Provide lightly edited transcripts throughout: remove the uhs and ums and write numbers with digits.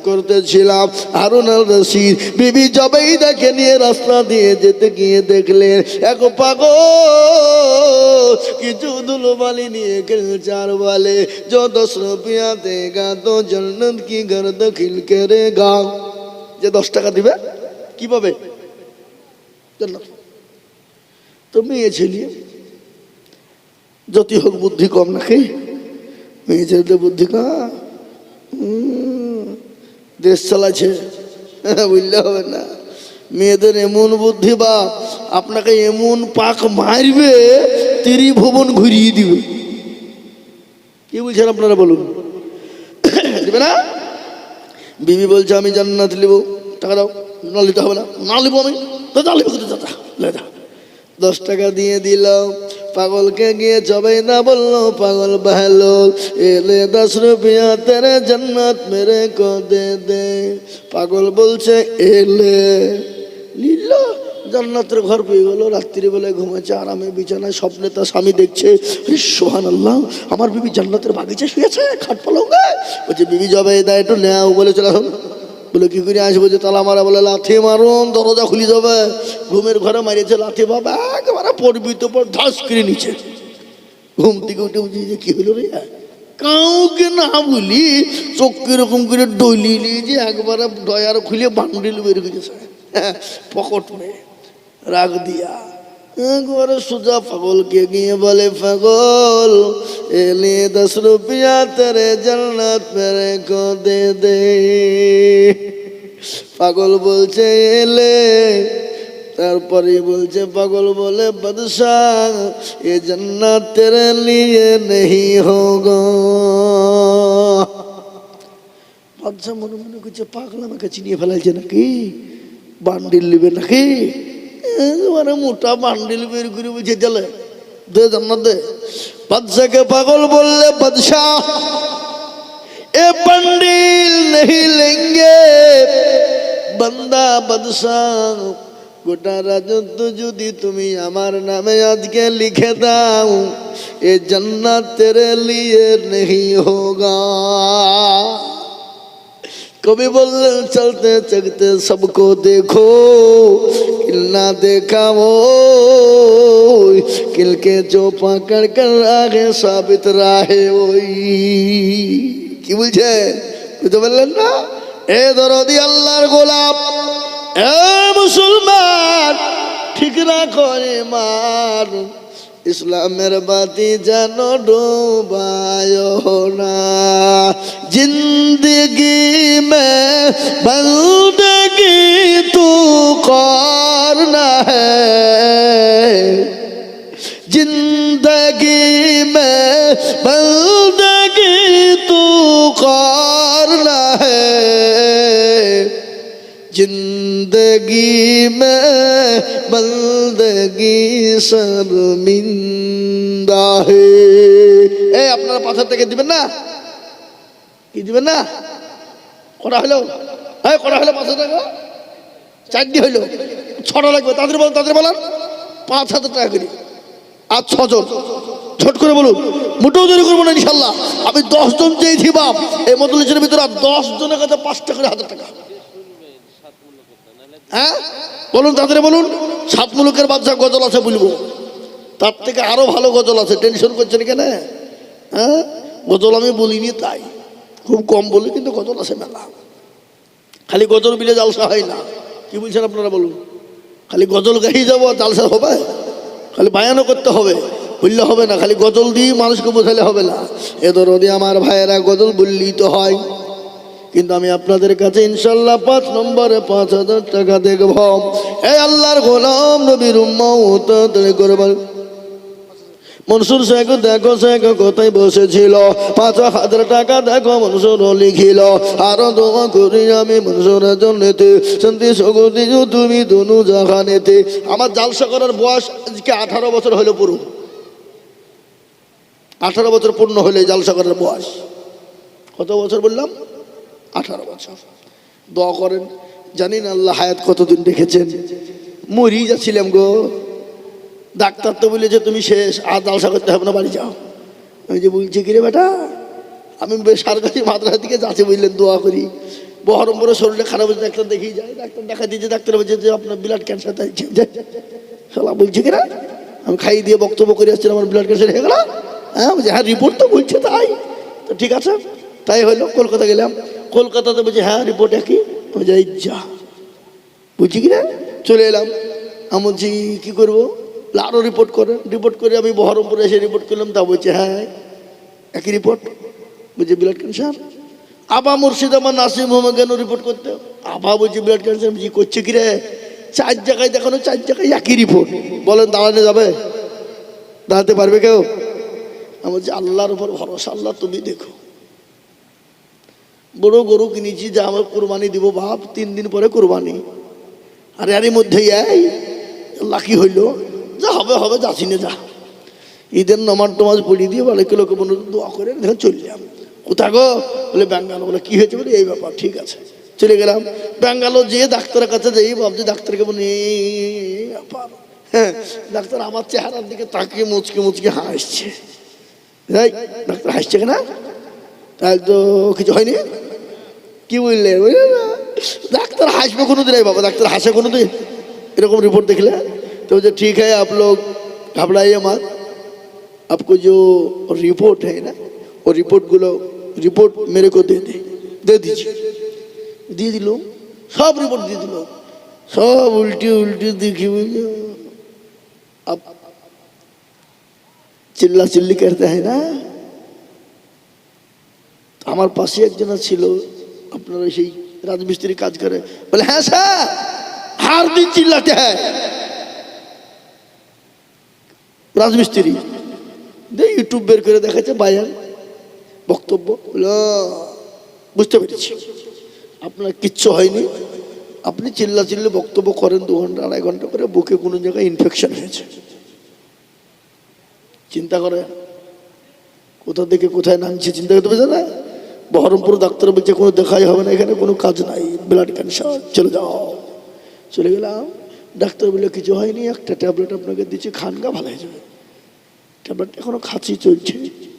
করতেছিলাম। হারুন আল রশিদ বিবি জবেই দেখে নিয়ে রাস্তা দিয়ে যেতে গিয়ে দেখলেন এক পাগল কিছু ধুলোবালি নিয়ে খেলছে আর বলে जो 10 रुपया देगा तो जन्नत की घर दाखिल करेगा। যে 10 টাকা দিবে কি পাবে? জান্নাত। তো মেয়ে ছেলে যতই হোক বুদ্ধি কম নাকি? মেয়ে ছেলেদের বুদ্ধি কম, দেশ চালাচ্ছে, বুঝলে হবে না। মেয়েদের এমন বুদ্ধি বা আপনাকে এমন পাক মারবে ত্রিভুবন ঘুরিয়ে দিবে। কি বলছেন আপনারা বলুন? দিবে না? বিবি বলছে আমি জান্নাত নিব, টাকা দাও। না নিতে হবে না। না নিব আমি, তো যা নিব, দাদা 10 টাকা দিয়ে দিল। পাগলকে গিয়ে জবাই না বললো, পাগল বহলো এলে 10 रुपया तेरे जन्नत मेरे को दे दे। পাগল বলছে এলে নিল, জান্নাতের ঘর পেয়ে গেল। রাত্রিবেলায় ঘুমাচ্ছে আরামে বিছানায়, স্বপ্নে তার স্বামী দেখছে সুবহানাল্লাহ আমার বিবি জান্নাতের বাগিচা শুয়েছে খাট পালঙ্গে। বলছে বিবি জবাই দেয় একটু নেও, বলে চলে আসুন। বলে কি করে আসবো? যে তালা মারা। বলে লাথি মারুন, দরজা খুলে যাবে। ঘুমের ঘরে মারিয়েছে লাথি, বাবা একেবারে পড়বি তো পর ধাস করে নিচে। ঘুম থেকে উঠে বুঝি যে কি হলো রে, কাউকে না বলি চোখ কিরকম করে ডলি যে একবারে ডয়ার খুলে বান্ডিল বের করেছে পকট মে রাখ দিয়া। একবারে সোজা পাগলকে গিয়ে বলে পাগল এলে 10 रुपया तेरे जन्नत मेरे को दे दे। পাগল বলছে এলে। তারপরে বলছে পাগল বলে বাদশাহ এ জান্নাত তেরে লিয়ে नहीं होगा। বাদশাহ মনে মনে করছে পাগল আমাকে চিনিয়ে ফেলাইছে নাকি, বান্ডিল নিবে নাকি? মানে মোটা বান্ডিল বের করে বুঝে দিলে দে জান্নাত দে। বাদশাকে পাগল বললে বাদশাহ এ বান্ডিল नहीं लेंगे। বান্দা বাদশাহ গোটা রাজত্ব যদি তুমি আমার নামে আজকে লিখে দাও এ জান্নাত তেরে লিয়ে नहीं होगा। कभी बोले चलते चलते सबको देखो किल ना देखा वो किल के जो पकड़ कर आगे साबित राहे वही। কি বলছে? বুঝতে পারলেন না? এ দরদি আল্লাহর গোলাপ, এ মুসলমান ঠিক রাখো ঈমান, ইসলামের বাতি যেন ডুবায় না। জিন্দগি মে বন্দগি তু করনা হ্যায়, জিন্দগি মে বন্দগি তু করনা হ্যায়, जिंदगी में बंदगी शर्मिंदा है। এই আপনারা পাথর থেকে দিবেন না? কি দিবেন না? কটা হলো? এই কটা হলো পাথর টাকা? 4টি হইলো, 6টা লাগবে। তাদের বলেন 5,000 টাকা করে। আর 6 জন ছোট করে বলুন, মোটেও দেরি করবো না ইনশাল্লাহ। আমি 10 জন চেয়েছি বাপ, এই মজলিসের ভিতরে 10 জনের কাছে 5টা করে 1000 টাকা। হ্যাঁ বলুন, তাদের বলুন। 7 মুলুকের বাদশা গজল আছে বলবো, তার থেকে আরো ভালো গজল আছে। টেনশন করছেন কেন? হ্যাঁ গজল আমি বলিনি তাই, খুব কম বলি, কিন্তু গজল আছে মেলা। খালি গজল বিলে জালসা হয় না। কি বলছেন আপনারা বলুন? খালি গজল গাই যাবো জালসা হবে? খালি বায়ানও করতে হবে, বললে হবে না। খালি গজল দিয়ে মানুষকে বোঝালে হবে না। এ দরদি আমার ভাইয়েরা গজল বললেই তো হয়, কিন্তু আমি আপনাদের কাছে ইনশাল্লাহ 5 নম্বরে 5,000 টাকা দেখব। এই আল্লাহর গোলাম নবীর উম্মত তৈরি করবেন। মনসুর শেখ দেখো, শেখ কোথায় বসেছিল, 5,000 টাকা দেখো মনসুর লিখিল। আরো দোয়া করি আমি মনসুরের জন্যতে, শান্তি সুগতি তুমি দুনু জাহানেতে। আমার জালসা করার বয়স আজকে 18 বছর হলো পুরো। 18 বছর পূর্ণ হলে জালসা করার বয়স। কত বছর বললাম? 18 বছর। দোয়া করেন, জানি না আল্লাহ হায়াত কতদিন রেখেছেন। মরি যাচ্ছিলাম গো, ডাক্তার তো বলেছে তুমি শেষ, আর জালসা করতে হবে না, বাড়ি যাও। আমি যে বলছি কিরে বেটা, আমি সারকাছি মাদ্রাসা থেকে যাচ্ছে বুঝলেন, দোয়া করি। বহরমপুরে শরীরে খারাপ হচ্ছে, ডাক্তার দেখিয়ে যায়, ডাক্তার দেখা দিয়েছে, ডাক্তার বলছে যে আপনার ব্লাড ক্যান্সার। তাই শালা বলছে কিনা, আমি খাইয়ে দিয়ে বক্তব্য করে আসছিলাম আমার ব্লাড ক্যান্সার হয়ে গেল। হ্যাঁ বলছে, হ্যাঁ রিপোর্ট তো বলছে তাই। তো ঠিক আছে, তাই হলো। কলকাতা গেলাম, কলকাতাতে বলছে হ্যাঁ রিপোর্ট একই। আমি যাই যা, বুঝছি কিনা, চলে এলাম। আমি বলছি কী করবো, আরও রিপোর্ট করে। রিপোর্ট করে আমি বহরমপুরে এসে রিপোর্ট করলাম, তা বলছে হ্যাঁ একই রিপোর্ট, বলছে ব্লাড ক্যান্সার। আবার মুর্শিদাবাদ নাসিম হোমে কেন রিপোর্ট করতে, আবার বলছে ব্লাড ক্যান্সার। বলছি করছে কি রে, 4 জায়গায় দেখানো, 4 জায়গায় একই রিপোর্ট। বলেন দাঁড়ানো যাবে, দাঁড়াতে পারবে কেউ? আমি বলছি আল্লাহর উপর ভরসা, আল্লাহ তুমি দেখো। বড় গরু কিনেছি, যা আমার কোরবানি দিব বাপ, 3 দিন পরে কোরবানি। আর এরই মধ্যে এই লাকি হইল, যা হবে হবে, যাচ্ছি না যা। ঈদের নামাজ টামাজ পড়িয়ে দিয়ে বলে লোকে মনে দোয়া করে দেখেন চললাম। কোথা গো, বলে ব্যাঙ্গালোর। বলে কি হয়েছে, বলে এই ব্যাপার। ঠিক আছে, চলে গেলাম ব্যাঙ্গালোর। যেয়ে ডাক্তারের কাছে যাই, ভাবছি ডাক্তারকে বলে এই ব্যাপার। হ্যাঁ, ডাক্তার আমার চেহারার দিকে তাকিয়ে মুচকে মুচকে হাসছে। যাই, ডাক্তার হাসছে কেনা, তাই তো কিছু হয়নি। কি বললে, বুঝলে না, ডাক্তার হাসবে কোনোদিন, এই বাবা ডাক্তার হাসে কোনোদিন এরকম রিपोर्ट देखले। तो जो ठीक है आप लोग घबराइए मत, आपको जो रिपोर्ट है ना, वो रिपोर्ट मेरे को दे दीजिए। দিয়ে দিল, সব রিপোর্ট দিয়ে দিল, সব উল্টি উল্টি দেখি। अब চিল্লা চিল্লি করতে হয় না। আমার পাশে একজন ছিল, আপনারা সেই রাজমিস্ত্রি কাজ করে, বলে হ্যাঁ স্যার हर दिन चिल्लाते हैं। রাজমিস্ত্রি ইউটিউব বের করে দেখাচ্ছে বায়ান বক্তব্য, বুঝতে পেরেছি আপনার কিচ্ছু হয়নি, আপনি চিল্লা চিল্লি বক্তব্য করেন 2 ঘন্টা 2.5 ঘন্টা করে, বুকে কোনো জায়গায় ইনফেকশন হয়েছে। চিন্তা করে কোথা থেকে কোথায় নামছে, চিন্তা করতে পারছে না। বহরমপুর ডাক্তার বলছে কোনো দেখাই হবে না, এখানে কোনো কাজ নাই, ব্লাড ক্যান্সার, চলে যাও। চলে গেলাম, ডাক্তার বলে কিছু হয়নি, একটা ট্যাবলেট আপনাকে দিচ্ছি, খান গা ভালো হয়ে যাবে। ট্যাবলেট এখনো খাচ্ছি, চলছে।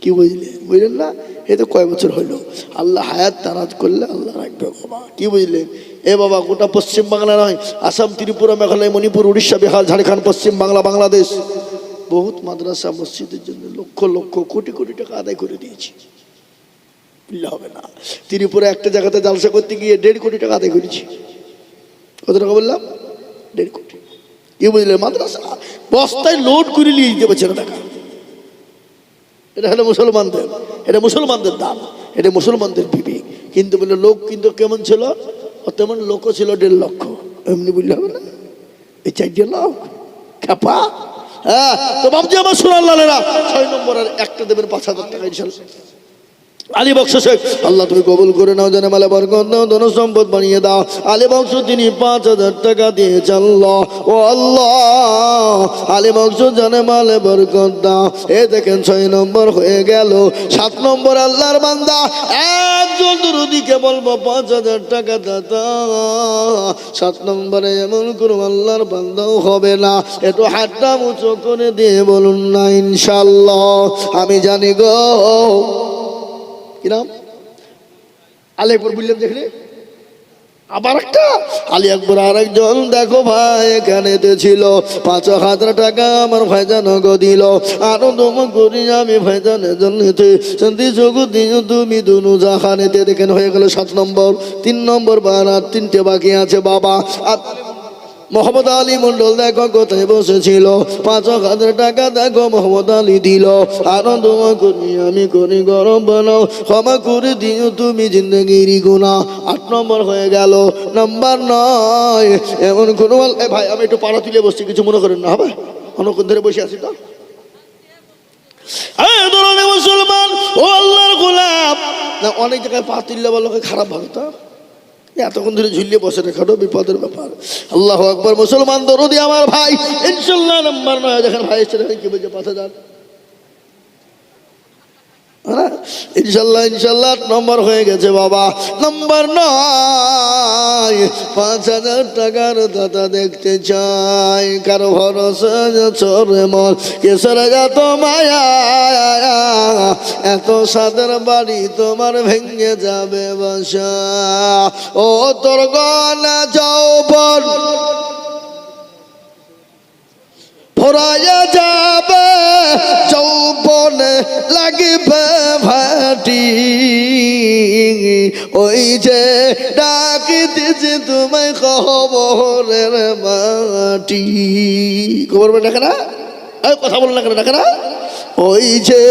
কি বুঝলেন না, এ তো কয় বছর হইলো। আল্লাহ হায়াত তারাজ করলে আল্লাহ রাখবে বাবা। কি বুঝলেন, এ বাবা গোটা পশ্চিম বাংলা নয়, আসাম, ত্রিপুরা, মেঘালয়, মণিপুর, উড়িষ্যা, বিহার, ঝাড়খণ্ড, পশ্চিম বাংলা, বাংলাদেশ, বহুত মাদ্রাসা মসজিদের জন্য লক্ষ লক্ষ কোটি কোটি টাকা আদায় করে দিয়েছি। বললে হবে না, ত্রিপুরা একটা জায়গাতে জালসা করতে গিয়ে 1.5 কোটি টাকা আদায় করেছি। কত টাকা বললাম, 1.5 কোটি। কি বুঝলেন, মাদ্রাসা বস্তায় লোড করে নিয়ে যেতে পারছে না টাকা। এটা হলো মুসলমানদের, এটা মুসলমানদের দাম, এটা মুসলমানদের বিবেক। কিন্তু বলে লোক কিন্তু কেমন ছিল, তেমন লোকও ছিল 1.5 লক্ষ। এমনি বললে হবে না, এই 4 লোক খেপা। হ্যাঁ, তো ভাবছি আমার সোনার লালেরা 6 নম্বরের একটা দেবেন 5,000 টাকা ইনশাল্লাহ। আলী বক্স শেখ, আল্লাহ তুমি কবুল করে নাও, জানে মালে বরকত দাও, ধন সম্পদ বানিয়ে দাও। আলী বক্স তিনি 5,000 টাকা দিয়ে চাল্লাহ, ও আল্লাহ আলী বক্স জানে মালে বরকত দাও। এ দেখেন 6 নম্বর হয়ে গেল। 7 নম্বর আল্লাহর বান্দা একজন দুরুদিকে বলবো 5,000 টাকা দাদা। 7 নম্বরে এমন কোনো আল্লাহর বান্দাও হবে না। একটু হাতটা উঁচু করে দিয়ে বলুন না ইনশাআল্লাহ। আমি জানি গো, কি নাম, আলী আকবর বললাম, দেখলে আবার একটা আলী আকবর। আর একজন দেখো ভাই এখানেতে ছিল, 5,000 টাকা আমার ভাইজান দিল। আনন্দ করি আমি ভাইজানের জন্যতে, শান্তি জগৎ তুমি দুনু জাহানেতে। দেখেন হয়ে গেল 7 নম্বর। 3 নম্বর বার আর 3টে বাকি আছে বাবা। আর মোহাম্মদ আলী মন্ডল দেখো কোথায় বসেছিল, 5,000 টাকা দেখো মোহাম্মদ আলী দিল। আনন্দ করি আমি করি গরম বানাও, ক্ষমা করে দিও তুমি জিন্দগির গুনাহ। 8 নম্বর হয়ে গেল। নাম্বার 9 এমন কোনো ভাই, আমি একটু পাড়া তুলে বসছি, কিছু মনে করেন না, হবে অনেকক্ষণ ধরে বসে আছি তো। মুসলমান ও আল্লাহর গোলাম, অনেক জায়গায় পা তুললে বলো খারাপ ভাবে, তা এতক্ষণ ধরে ঝুলিয়ে বসে রেখাটো বিপদের ব্যাপার। আল্লাহু আকবার। মুসলমান দরদি আমার ভাই, ইনশাআল্লাহ নাম্বার 9 দেখেন ভাই এসে দেখেন কি বলছে, 5,000 ইনশাল্লাহ ইনশাল্লাহ 8 নম্বর হয়ে গেছে বাবা। নম্বর 9, 5,000 টাকার দাতা দেখতে চাই, কারো ভরসা চরে মন কেসর এত মায়া, এত সাদের বাড়ি তোমার ভেঙে যাবে বাসা। ও তোর গনা যৌবন ফুরাইয়া যাবে, যৌবনে লাগিবে ভাটি, ওই যে ডাকিতেছে তোমায় খবরের মাটি। খবর ডাকে না, কথা বলো না কেন ডাকে না? ওই যে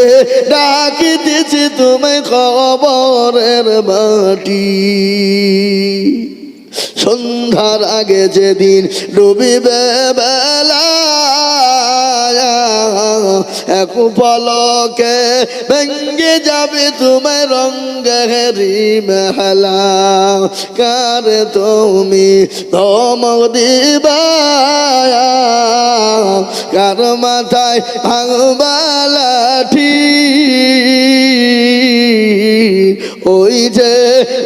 ডাকিতেছে তোমায় খবরের মাটি। সন্ধ্যার আগে যেদিন ডুবিবে বেলা, এক পলকে ভেঙ্গে যাবে তোমার রঙ্গেরি মেহলা। কার তুমি ধমক দিবা, কার মাথায় ভাঙবা লাঠি, ওই যে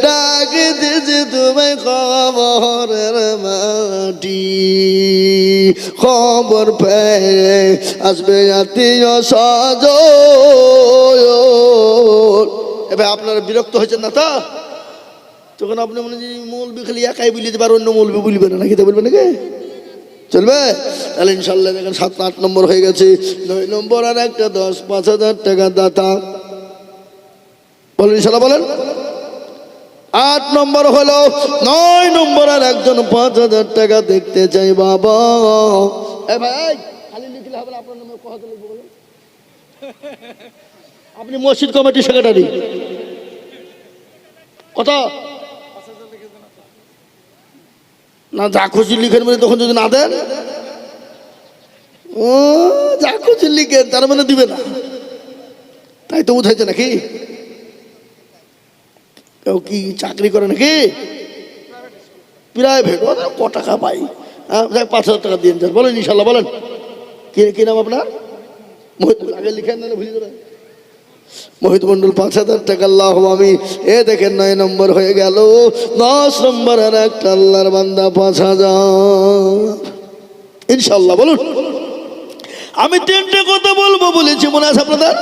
ডাক দিয়েছে তোমায় খবরের মাটি। খবর পেয়ে আসবে আত্মীয় স্বজন। এবার আপনারা বিরক্ত হয়েছেন না তো? তখন আপনি মনে হয় মৌলবি খালি একাই বলে দিবে আর অন্য মৌলবি বলবে না, নাকি তা বলবে নাকি? চলবে? তাহলে ইনশাল্লাহ দেখেন 7, 8 নম্বর হয়ে গেছে। 9 নম্বর আর একটা 10, 5,000 টাকা দাতা বলেন ইনশাল্লাহ বলেন। 8 নম্বর হলো 9 নম্বর আর একজন 5,000 টাকা দেখতে চাই বাবা। ভাই খালি লিখলে হবে, আপনার নামে কথা লিখবো বলেন। আপনি মসজিদ কমিটির সেক্রেটারি, কত না যা খুশি লিখেন মানে, তখন যদি না দেন ও যা খুশি লিখেন তার মানে দিবে না, তাই তো উঠাইছে নাকি? কেউ কি চাকরি করে নাকি? প্রাইভেট, ক টাকা পাই? 5,000 টাকা দিয়ে যান বলেন ইনশাল্লাহ বলেন। কি নাম আপনার? মোহিত, আগে লিখেন না ভুলে যাবেন। মোহিত মন্ডল 5,000 টাকা। আল্লাহ আমি এ দেখেন 9 নম্বর হয়ে গেল। 10 নম্বর আর একটা আল্লাহর বান্দা 5,000 ইনশাল্লাহ বলুন। আমি 3টে কথা বলবো বলেছি, মনে আছে আপনাদের?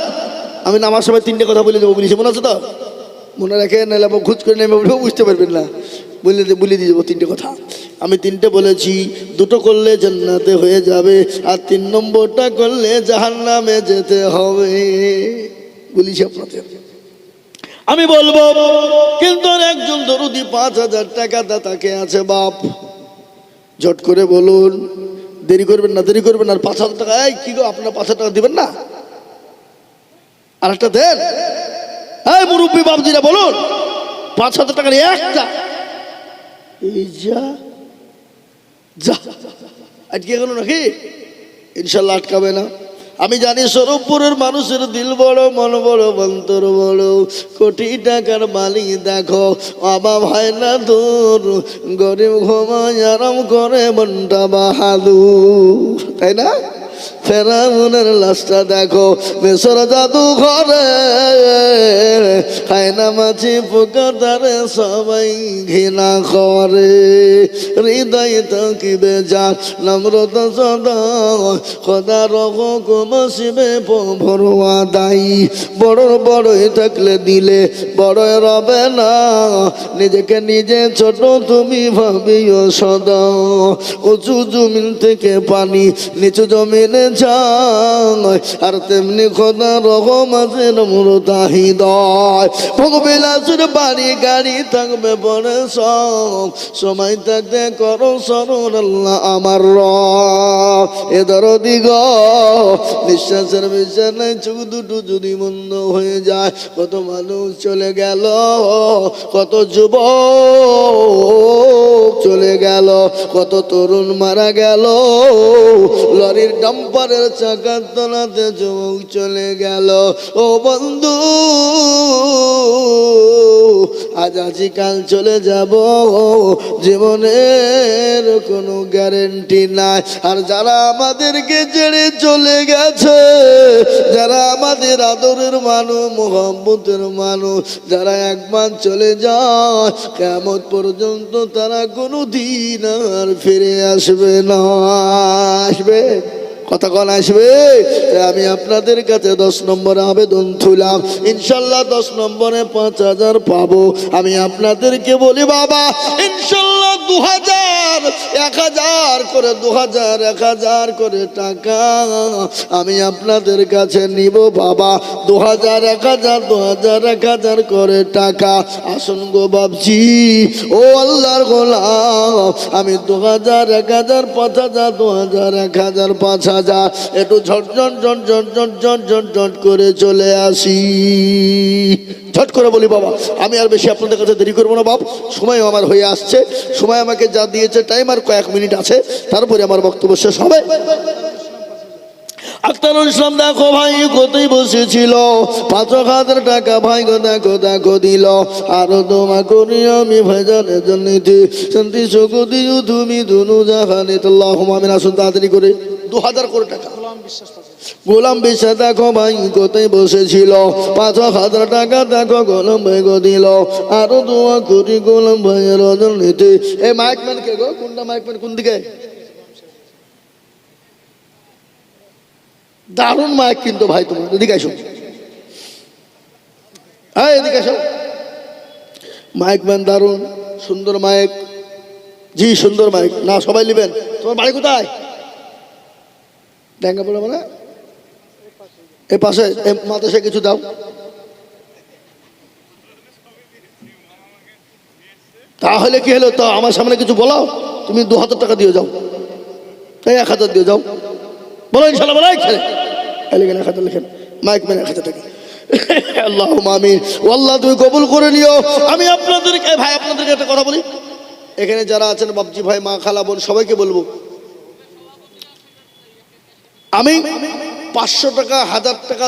আমি নামার সময় 3টে কথা বলে দেবো বলেছি, মনে আছে তো? মনে রাখেন, নাহলে আবার খুঁজ করে নেমে বুঝতে পারবেন না। বলে দিয়ে যাবো 3টে কথা। আমি 3টে বলেছি, 2টো করলে জান্নাতে হয়ে যাবে, আর 3 নম্বরটা করলে জাহান্নামে যেতে হবে বলেছি আপনাদের। আমি বলবো, কিন্তু একজন দরুদি 5,000 টাকা দাতাকে আছে বাপ, ঝট করে বলুন, দেরি করবেন না, দেরি করবেন না। আর 5,000 টাকা, এই কি গো আপনার 5,000 টাকা দিবেন না? আর একটা দেন। এই মুরব্বী বাবজিরা বলুন, 5,000 টাকার একটা, এই যা যা আটকে গেল নাকি? ইনশাল্লাহ আটকাবে না। আমি জানি স্বরূপপুরের মানুষের দিল বড়, মন বড়, অন্তর বড়। কোটি টাকার মালিক দেখো, অভাব হয় না দূর, গরিব ঘুমায় আরাম করে মনটা বাহাদুর, তাই না? ফেরাউনের লাশটা দেখো মিশর জাদু ঘরে, খায় না মাছি পোকা তারে সবাই ঘৃণা করে। হৃদয় থাকিবে যার নম্রতা সদা, খোদার হুকুম শিবে ভরোয়া দায়ী। বড়ই থাকলে দিলে বড়ই রবে না, নিজেকে নিজে ছোট তুমি ভাবিও সদা। উঁচু জমিন থেকে পানি নিচু জমিনে যায়, আর তেমনি খোদা রকম আছে নম্রতা হৃদয়। ভোগবিলাসের বাড়ি গাড়ি থাকবে বড় সব, সময় থাকতে করো স্মরণ আল্লাহ আমার রব। এ দরদি গো, নিঃশ্বাসের বিছানায় চোখ দুটো যদি বন্ধ হয়ে যায়, কত মানুষ চলে গেল, কত যুবক চলে গেল, কত তরুণ মারা গেল, লরির ডাম্পার খাবারের চাকার তলাতে যুবক চলে গেল। ও বন্ধু, আজ আজি কাল চলে যাব, জীবনের কোনো গ্যারেন্টি নাই। আর যারা আমাদেরকে ছেড়ে চলে গেছে, যারা আমাদের আদরের মানুষ, মোহাম্মতের মানুষ, যারা একবার চলে যায়, কিয়ামত পর্যন্ত তারা কোনো দিন আর ফিরে আসবে না। আসবে? কথা কোন আসবে? আমি আপনাদের কাছে 10 নম্বরে আবেদন তুলাম, ইনশাল্লাহ 10 নম্বরে 5000 পাবো। আমি আপনাদেরকে বলি বাবা, ইনশাল্লাহ 2000, 1000 করে, 2000, 1000 করে টাকা আমি আপনাদের কাছে নিব বাবা। 2000, 1000, 2000, 1000 করে টাকা। আসুন গো বাবজি, ও আল্লাহর গোলাম, আমি 2000, 1000, 5000, 2000, 1000, 5000 একটু ঝটঝট ঝটঝট ঝটঝট ঝটঝট করে চলে আসি। ঝট করে বলি বাবা, আমি আর বেশি আপনাদের কাছে দেরি করবো না বাপ, সময় আমার হয়ে আসছে। সময় আমাকে যা দিয়েছে টাইম, আর কয়েক মিনিট আছে, তারপরে আমার বক্তব্য শেষ হবে। আখতারুল ইসলাম দেখো ভাই কোথায় বসেছিল, 5000 টাকা ভাই গো দেখো দেখো দিল। আরো দোয়া করি আমি ভাইজানের জন্য, শান্তি সুখ দিও তুমি দুনু জাহানে, আল্লাহুম্মা আমিন। আসুন তাড়াতাড়ি করে 2000 করে টাকা। গোলাম বিশ্বাস দেখো ভাই কোথায় বসেছিল, 5000 টাকা দেখো গোলাম ভাই গো দিল। আরো দোয়া করি গোলাম ভাইয়ের জন্যতে। এই মাইকম্যান কে গো? কোনটা মাইকম্যান? কোন দিকে? দারুণ মাইক কিন্তু ভাই, তোমার এদিকে আসো, হ্যাঁ এদিকে আসো। মাইক ম্যান দারুণ সুন্দর মাইক, জি সুন্দর মাইক। না সবাই নেবেন। তোমার বাড়ি কোথায়? ড্যাঙ্গা পড়ে মানে এ পাশে, মাদ্রাসায় কিছু দাও। তাহলে কি হলো? তো আমার সামনে কিছু বলো, তুমি 2000 টাকা দিয়ে যাও, এই 1000 দিয়ে যাও, বলো ইনশাল্লাহ, বলো খেলে লিখেন 1000 লিখেন, মাইক ম্যান 1000 টাকা। আল্লাহুম্মা আমিন। ও আল্লাহ তুমি কবুল করে নিও। আমি আপনাদেরকে ভাই, আপনাদেরকে একটা কথা বলি, এখানে যারা আছেন বাবজি ভাই, মা, খালা, বোন, সবাইকে বলবো, আমি 500 টাকা, 1000 টাকা